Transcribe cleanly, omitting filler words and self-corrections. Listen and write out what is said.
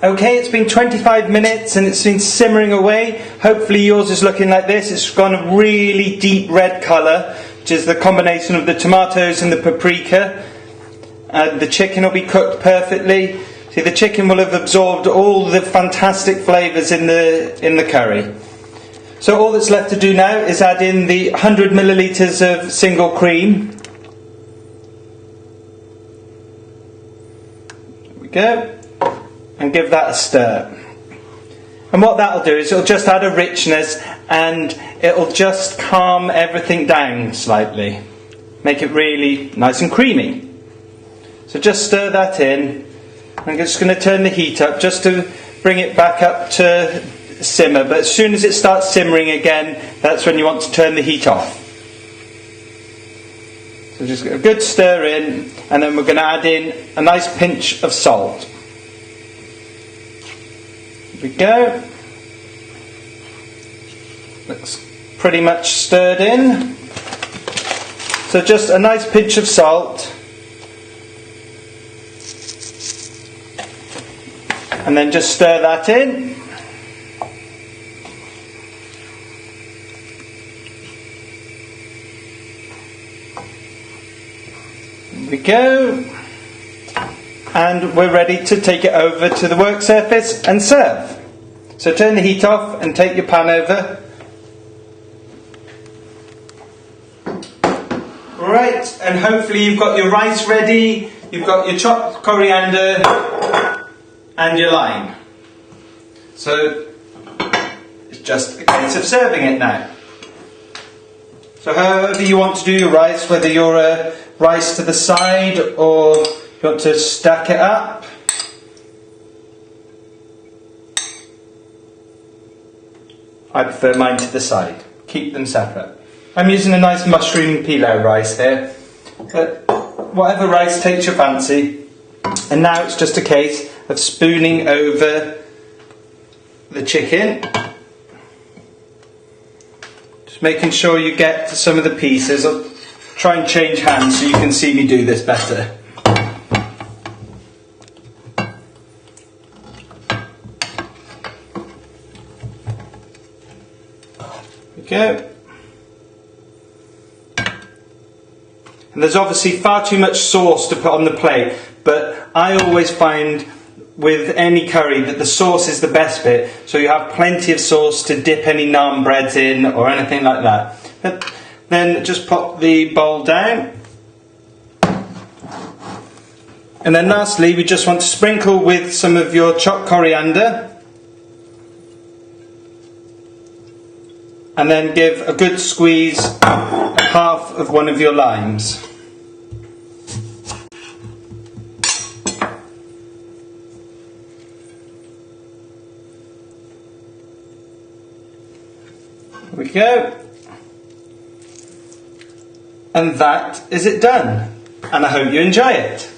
Okay, it's been 25 minutes and it's been simmering away. Hopefully yours is looking like this. It's gone a really deep red colour, which is the combination of the tomatoes and the paprika. The chicken will be cooked perfectly. See, the chicken will have absorbed all the fantastic flavours in the curry. So all that's left to do now is add in the 100 milliliters of single cream. There we go. And give that a stir. And what that'll do is it'll just add a richness and it'll just calm everything down slightly. Make it really nice and creamy. So just stir that in. I'm just going to turn the heat up just to bring it back up to simmer. But as soon as it starts simmering again, that's when you want to turn the heat off. So just a good stir in, and then we're going to add in a nice pinch of salt. There we go. Looks pretty much stirred in. So just a nice pinch of salt. And then just stir that in. There we go. And we're ready to take it over to the work surface and serve. So turn the heat off and take your pan over. Right, and hopefully you've got your rice ready, you've got your chopped coriander and your lime. So it's just a case of serving it now. So however you want to do your rice, whether you're rice to the side or you want to stack it up. I prefer mine to the side. Keep them separate. I'm using a nice mushroom pilau rice here. But whatever rice takes your fancy. And now it's just a case of spooning over the chicken. Just making sure you get to some of the pieces. I'll try and change hands so you can see me do this better. There we go. And there's obviously far too much sauce to put on the plate, but I always find with any curry that the sauce is the best bit, so you have plenty of sauce to dip any naan breads in or anything like that. But then just pop the bowl down. And then lastly, we just want to sprinkle with some of your chopped coriander. And then give a good squeeze half of one of your limes. There we go. And that is it done. And I hope you enjoy it.